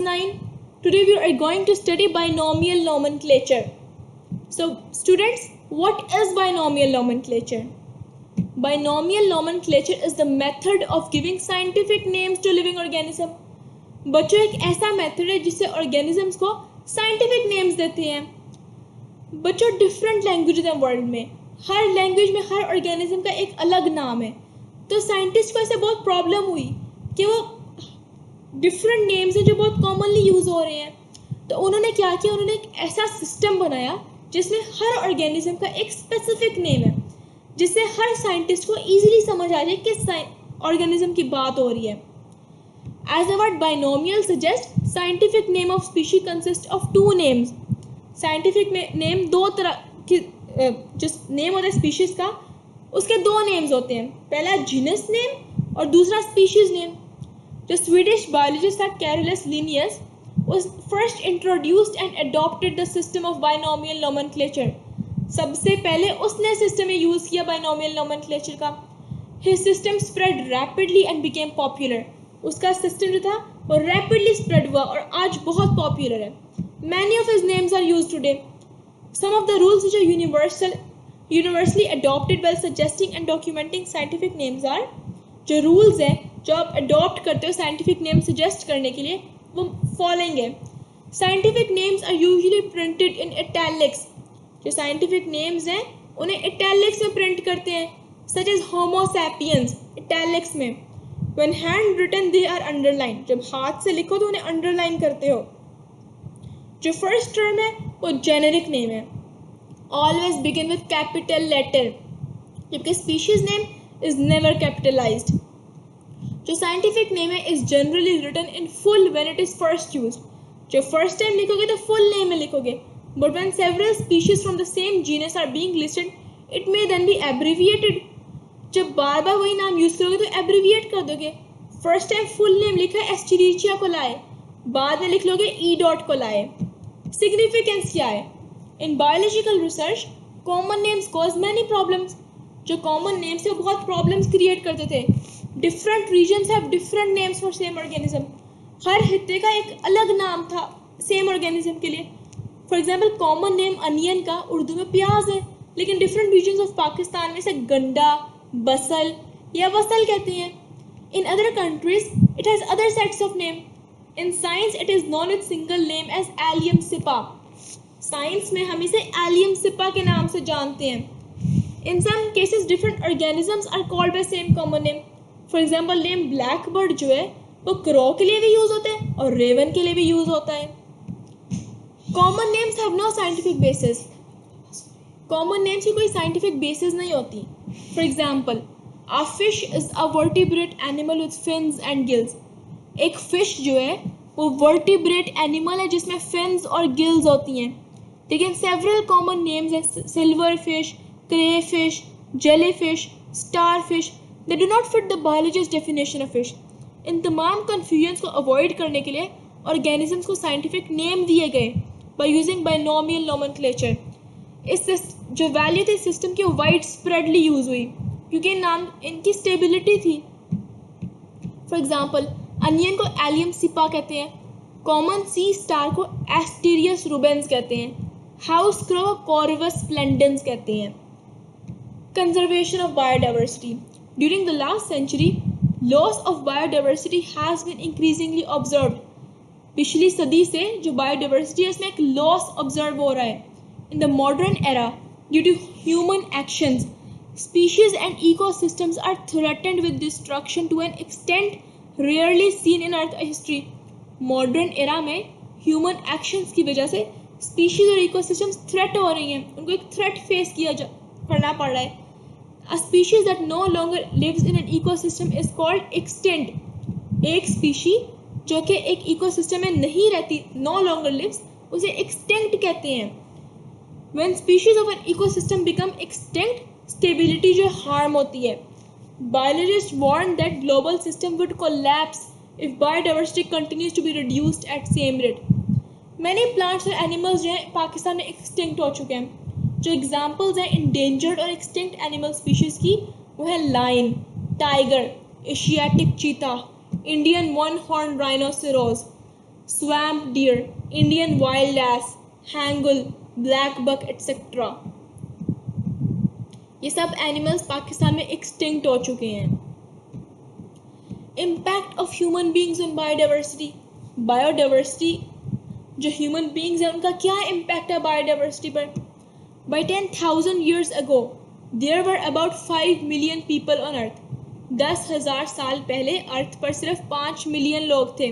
9. Today we are going to study binomial nomenclature. So students, what is binomial nomenclature? Binomial nomenclature is the method of giving scientific names to living organism. बच्चों एक ऐसा method है जिससे organisms को scientific names देते हैं. बच्चों different languages हैं वर्ल्ड में, हर लैंग्वेज में हर ऑर्गेनिज्म का एक अलग नाम है. तो साइंटिस्ट को ऐसे बहुत प्रॉब्लम हुई कि वो डिफरेंट नेम्स हैं जो बहुत कॉमनली यूज़ हो रहे हैं. तो उन्होंने क्या किया, उन्होंने एक ऐसा सिस्टम बनाया जिसमें हर ऑर्गेनिज्म का एक स्पेसिफिक नेम है, जिससे हर साइंटिस्ट को ईजिली समझ आ जाए किस ऑर्गेनिज्म की बात हो रही है. As the word binomial suggests, scientific name of species consists of two names. Scientific name दो तरह की जो नेम होता है स्पीशीज का, उसके दो नेम्स होते हैं. पहला जीनस नेम और दूसरा स्पीशीज नेम. जो स्वीडिश बायोलॉजिस्ट था Carolus Linnaeus was first introduced and adopted the system of binomial nomenclature. सबसे पहले उसने सिस्टम में यूज़ किया binomial nomenclature का. His system spread rapidly and became popular. उसका सिस्टम जो था वो रैपिडली स्प्रेड हुआ और आज बहुत पॉपुलर है. Many of his names are used today. Some of the rules which are universally adopted while suggesting and documenting scientific names are. जो रूल्स हैं जो आप अडॉप्ट करते हो साइंटिफिक नेम सजेस्ट करने के लिए, वो फॉलोइंग है. Scientific names are usually printed in italics. जो साइंटिफिक नेम्स हैं उन्हें इटैलिक्स में प्रिंट करते हैं, such as homo sapiens italics में. When hand written they are underlined. जब हाथ से लिखो तो उन्हें अंडरलाइन करते हो. जो फर्स्ट टर्म है वो जेनेरिक नेम है, always begin with capital letter, जबकि species name is never capitalized. जो साइंटिफिक नेम है is generally written in full when it is first used. जो फर्स्ट टाइम लिखोगे तो फुल नेम में लिखोगे, but when several species from the same genus are being listed it may then be abbreviated. जब बार बार वही नाम यूज़ करोगे तो एब्रिविएट कर दोगे. फर्स्ट टाइम फुल नेम लिखा है एस्चेरिचिया को लाए, बाद में लिख लोगे ई डॉट को लाए. सिग्निफिकेंस क्या है? In biological research common names cause many problems. जो कॉमन नेम्स थे वो बहुत प्रॉब्लम्स क्रिएट करते थे. Different reasons have different names for same organism. हर हिस्से का एक अलग नाम था सेम ऑर्गेनिज्म के लिए. For example common name onion का उर्दू में प्याज है, लेकिन डिफरेंट रीजन्स ऑफ पाकिस्तान में से गंडा, बसल या वसल कहते हैं. In other countries, it has other sets of name. In science, it is known with single name as allium sipa. Science में हम इसे allium sipa के नाम से जानते हैं. In some cases, different organisms are called by same common name. For example, name blackbird जो है वो crow के लिए भी यूज होता है और raven के लिए भी यूज होता है. Common names have no scientific basis. Common names की कोई scientific basis नहीं होती. For example, a fish is a vertebrate animal with fins and gills. एक fish जो है वो vertebrate animal है जिसमें fins और gills होती हैं. लेकिन several common names हैं silver fish, crayfish, jellyfish, starfish. They do not fit the biologist's definition of fish. इन तमाम confusions को avoid करने के लिए organisms को scientific name दिए गए by using binomial nomenclature. इस जो वैल्यू थी सिस्टम की वाइड स्प्रेडली यूज हुई क्योंकि नाम इनकी स्टेबिलिटी थी. फॉर एग्जाम्पल अनियन को एलियम सिपा कहते हैं, कॉमन सी स्टार को एस्टीरियस रूबेंस कहते हैं, हाउस क्रो को कॉर्वस स्प्लेंडेंस कहते हैं. Conservation of biodiversity. During the last century loss of biodiversity has been increasingly observed. पिछली सदी से जो बायोडाइवर्सिटी है उसमें एक लॉस ऑब्जर्व हो रहा है. In the modern era, due to human actions, species and ecosystems are threatened with destruction to an extent rarely seen in Earth history. Modern era में human actions की वजह से species और ecosystems threat हो रही हैं, उनको एक threat face करना पड़ रहा है. A species that no longer lives in an ecosystem is called extinct. एक species जो कि एक ecosystem में नहीं रहती, no longer lives, उसे extinct कहते हैं. When species of an ecosystem become extinct, stability जो harm होती है. Biologists warn that global system would collapse if biodiversity continues to be reduced at same rate. Many plants और animals जो हैं पाकिस्तान में extinct हो चुके हैं. जो examples हैं endangered और extinct animal species की वो है lion, tiger, Asiatic cheetah, Indian one-horned rhinoceros, swamp deer, Indian wild ass, hangul, black buck etcetera. ये सब एनिमल्स पाकिस्तान में एक्सटिंक्ट हो चुके हैं। Impact of human beings on biodiversity. Biodiversity जो ह्यूमन बींग्स हैं उनका क्या इम्पैक्ट है बायोडाइवर्सिटी पर। By 10,000 years ago there were about 5 million people on earth। 10,000 साल पहले अर्थ पर सिर्फ 5 मिलियन लोग थे।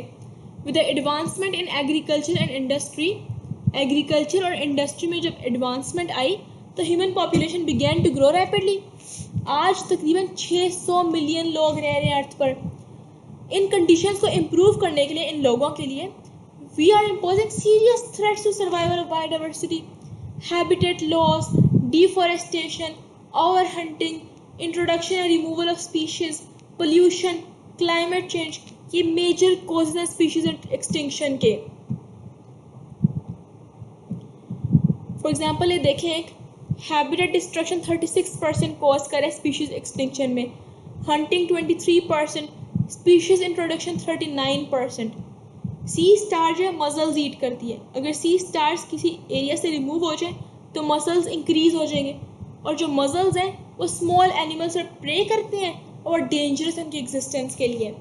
With the advancement in agriculture and industry, agriculture और इंडस्ट्री में जब एडवांसमेंट आई तो human population began to grow rapidly. आज तकरीबन 600 मिलियन लोग रह रहे हैं अर्थ पर। इन कंडीशंस को इम्प्रूव करने के लिए इन लोगों के लिए we are imposing serious threats to survival of biodiversity. Habitat loss, deforestation, over hunting, introduction and removal of species, pollution, climate change, ये मेजर कॉजेज हैं स्पीशीज एक्सटिंक्शन के। फॉर एग्जाम्पल ये देखें, एक हैबिटेट डिस्ट्रक्शन 36% कॉज करे species extinction में, hunting 23%, species introduction 39%। Sea star जो है मसल्स ईट करती है, अगर सी स्टार्स किसी एरिया से रिमूव हो जाए तो मसल्स इंक्रीज हो जाएंगे, और जो मसल्स हैं वो स्मॉल एनिमल्स पर प्रे करते हैं और डेंजरस हैं उनकी एग्जिस्टेंस के लिए।